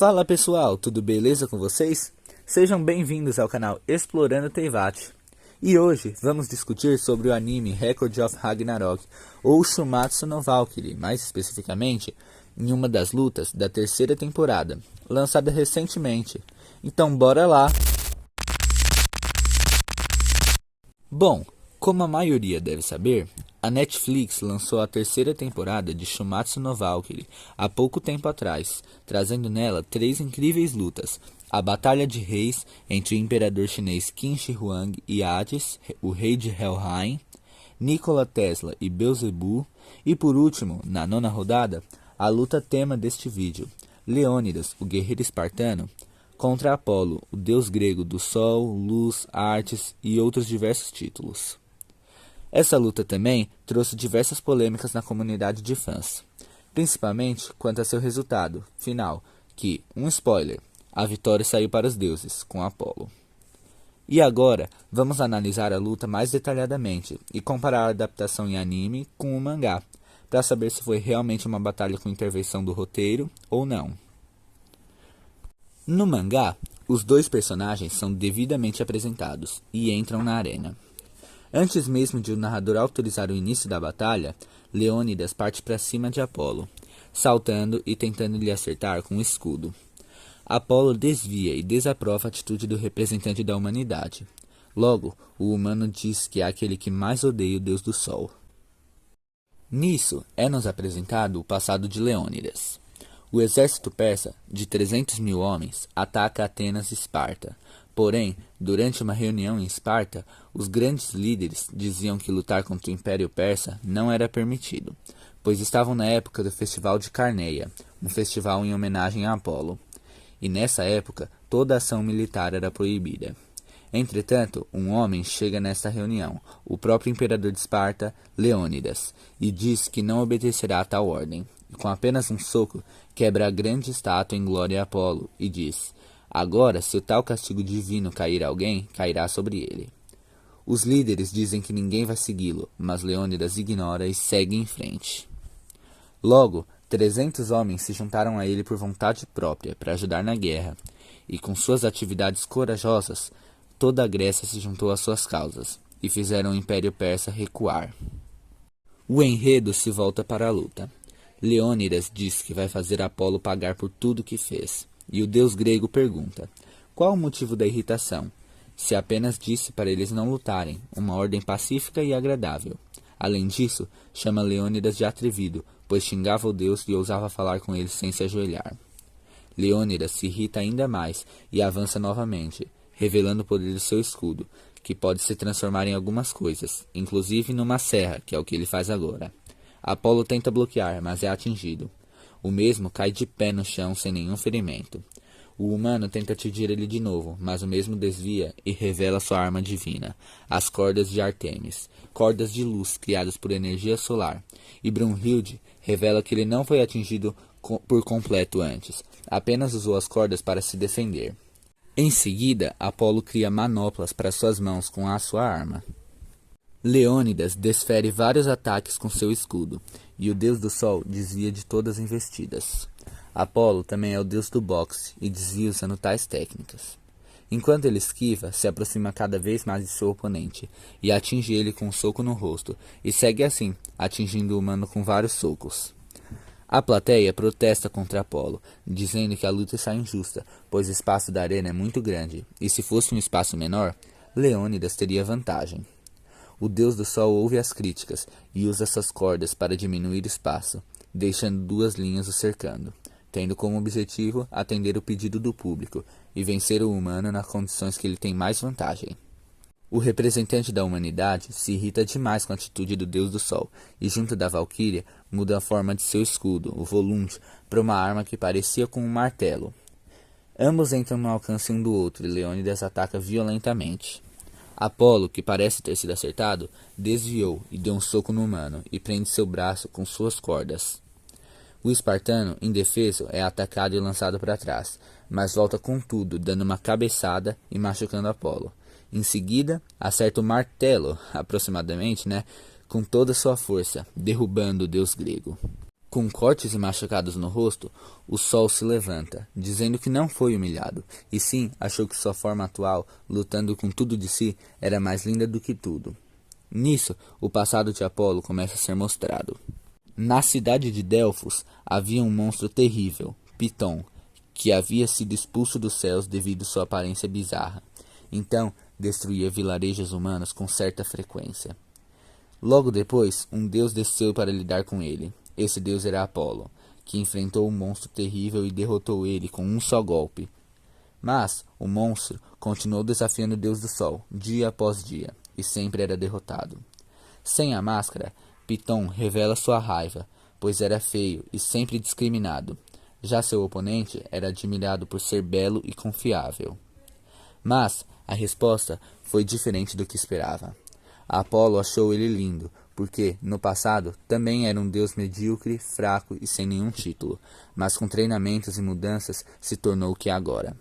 Fala pessoal, tudo beleza com vocês? Sejam bem-vindos ao canal Explorando Teyvat. E hoje vamos discutir sobre o anime Record of Ragnarok, ou Shumatsu no Valkyrie, mais especificamente, em uma das lutas da terceira temporada, lançada recentemente. Então bora lá! Bom, como a maioria deve saber, a Netflix lançou a terceira temporada de Shumatsu no Valkyrie há pouco tempo atrás, trazendo nela 3 incríveis lutas: a Batalha de Reis entre o imperador chinês Qin Shi Huang e Hades, o rei de Helheim, Nikola Tesla e Beelzebub, e por último, na 9ª rodada, a luta tema deste vídeo, Leônidas, o guerreiro espartano, contra Apolo, o deus grego do sol, luz, artes e outros diversos títulos. Essa luta também trouxe diversas polêmicas na comunidade de fãs, principalmente quanto a seu resultado final, que, um spoiler, a vitória saiu para os deuses, com Apolo. E agora, vamos analisar a luta mais detalhadamente e comparar a adaptação em anime com o mangá, para saber se foi realmente uma batalha com intervenção do roteiro ou não. No mangá, os 2 personagens são devidamente apresentados e entram na arena. Antes mesmo de o narrador autorizar o início da batalha, Leônidas parte para cima de Apolo, saltando e tentando lhe acertar com um escudo. Apolo desvia e desaprova a atitude do representante da humanidade. Logo, o humano diz que é aquele que mais odeia o deus do sol. Nisso, é-nos apresentado o passado de Leônidas. O exército persa, de 300 mil homens, ataca Atenas e Esparta. Porém, durante uma reunião em Esparta, os grandes líderes diziam que lutar contra o Império Persa não era permitido, pois estavam na época do Festival de Carneia, um festival em homenagem a Apolo. E nessa época, toda ação militar era proibida. Entretanto, um homem chega nesta reunião, o próprio imperador de Esparta, Leônidas, e diz que não obedecerá a tal ordem. E com apenas um soco, quebra a grande estátua em glória a Apolo e diz: agora, se o tal castigo divino cair a alguém, cairá sobre ele. Os líderes dizem que ninguém vai segui-lo, mas Leônidas ignora e segue em frente. Logo, 300 homens se juntaram a ele por vontade própria para ajudar na guerra, e com suas atividades corajosas, toda a Grécia se juntou às suas causas, e fizeram o Império Persa recuar. O enredo se volta para a luta. Leônidas diz que vai fazer Apolo pagar por tudo que fez, e o deus grego pergunta: qual o motivo da irritação? Se apenas disse para eles não lutarem, uma ordem pacífica e agradável. Além disso, chama Leônidas de atrevido, pois xingava o deus e ousava falar com ele sem se ajoelhar. Leônidas se irrita ainda mais e avança novamente, revelando o poder do seu escudo, que pode se transformar em algumas coisas, inclusive numa serra, que é o que ele faz agora. Apolo tenta bloquear, mas é atingido. O mesmo cai de pé no chão sem nenhum ferimento. O humano tenta atingir ele de novo, mas o mesmo desvia e revela sua arma divina, as cordas de Ártemis, cordas de luz criadas por energia solar. E Brunhilde revela que ele não foi atingido por completo antes, apenas usou as cordas para se defender. Em seguida, Apolo cria manoplas para suas mãos com a sua arma. Leônidas desfere vários ataques com seu escudo, e o deus do sol desvia de todas as investidas. Apolo também é o deus do boxe e desvia usando tais técnicas. Enquanto ele esquiva, se aproxima cada vez mais de seu oponente, e atinge ele com um soco no rosto, e segue assim, atingindo o humano com vários socos. A plateia protesta contra Apolo, dizendo que a luta está injusta, pois o espaço da arena é muito grande, e se fosse um espaço menor, Leônidas teria vantagem. O deus do sol ouve as críticas e usa suas cordas para diminuir o espaço, deixando 2 linhas o cercando, tendo como objetivo atender o pedido do público e vencer o humano nas condições que ele tem mais vantagem. O representante da humanidade se irrita demais com a atitude do deus do sol e, junto da Valquíria, muda a forma de seu escudo, o Volund, para uma arma que parecia com um martelo. Ambos entram no alcance um do outro e Leônidas ataca violentamente. Apolo, que parece ter sido acertado, desviou e deu um soco no humano e prende seu braço com suas cordas. O espartano, indefeso, é atacado e lançado para trás, mas volta com tudo, dando uma cabeçada e machucando Apolo. Em seguida, acerta o martelo, aproximadamente, com toda sua força, derrubando o deus grego. Com cortes e machucados no rosto, o Sol se levanta, dizendo que não foi humilhado, e sim achou que sua forma atual, lutando com tudo de si, era mais linda do que tudo. Nisso, o passado de Apolo começa a ser mostrado. Na cidade de Delfos havia um monstro terrível, Piton, que havia sido expulso dos céus devido à sua aparência bizarra. Então, destruía vilarejos humanos com certa frequência. Logo depois, um deus desceu para lidar com ele. Esse deus era Apolo, que enfrentou o monstro terrível e derrotou ele com um só golpe. Mas o monstro continuou desafiando o deus do sol, dia após dia, e sempre era derrotado. Sem a máscara, Piton revela sua raiva, pois era feio e sempre discriminado. Já seu oponente era admirado por ser belo e confiável. Mas a resposta foi diferente do que esperava. Apolo achou ele lindo, porque, no passado, também era um deus medíocre, fraco e sem nenhum título, mas com treinamentos e mudanças se tornou o que é agora.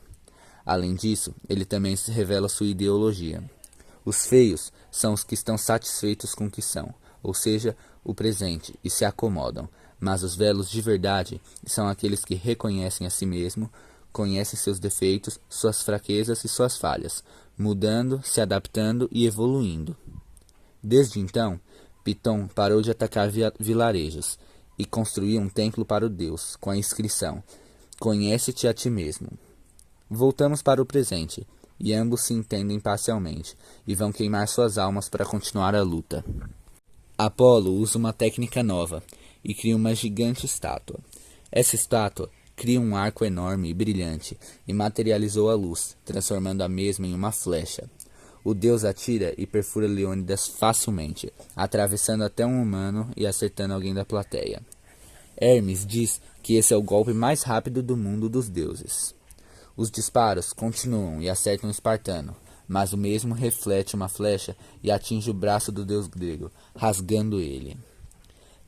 Além disso, ele também se revela sua ideologia. Os feios são os que estão satisfeitos com o que são, ou seja, o presente, e se acomodam, mas os belos de verdade são aqueles que reconhecem a si mesmo, conhecem seus defeitos, suas fraquezas e suas falhas, mudando, se adaptando e evoluindo. Desde então, Piton parou de atacar vilarejos e construiu um templo para o deus, com a inscrição: Conhece-te a ti mesmo. Voltamos para o presente, e ambos se entendem parcialmente, e vão queimar suas almas para continuar a luta. Apolo usa uma técnica nova, e cria uma gigante estátua. Essa estátua cria um arco enorme e brilhante, e materializou a luz, transformando a mesma em uma flecha. O deus atira e perfura Leônidas facilmente, atravessando até um humano e acertando alguém da plateia. Hermes diz que esse é o golpe mais rápido do mundo dos deuses. Os disparos continuam e acertam o espartano, mas o mesmo reflete uma flecha e atinge o braço do deus grego, rasgando ele.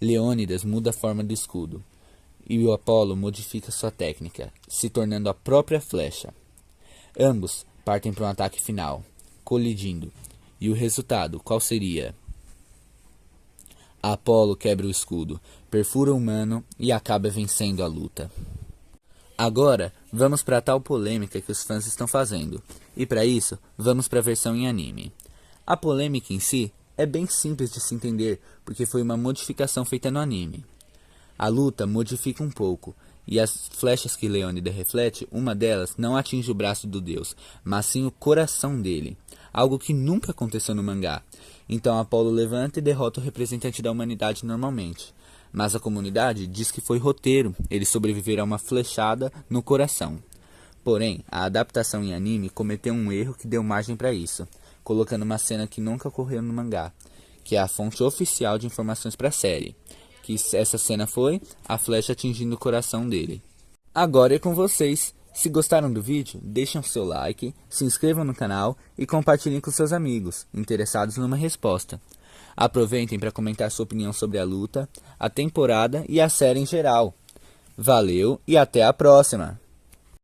Leônidas muda a forma do escudo, e o Apolo modifica sua técnica, se tornando a própria flecha. Ambos partem para um ataque final, colidindo. E o resultado, qual seria? Apolo quebra o escudo, perfura o humano e acaba vencendo a luta. Agora, vamos para a tal polêmica que os fãs estão fazendo. E para isso, vamos para a versão em anime. A polêmica em si é bem simples de se entender, porque foi uma modificação feita no anime. A luta modifica um pouco, e as flechas que Leônidas reflete, uma delas não atinge o braço do deus, mas sim o coração dele, algo que nunca aconteceu no mangá. Então Apolo levanta e derrota o representante da humanidade normalmente. Mas a comunidade diz que foi roteiro, ele sobreviver a uma flechada no coração. Porém, a adaptação em anime cometeu um erro que deu margem para isso, colocando uma cena que nunca ocorreu no mangá, que é a fonte oficial de informações para a série, que essa cena foi a flecha atingindo o coração dele. Agora é com vocês. Se gostaram do vídeo, deixem o seu like, se inscrevam no canal e compartilhem com seus amigos, interessados numa resposta. Aproveitem para comentar sua opinião sobre a luta, a temporada e a série em geral. Valeu e até a próxima!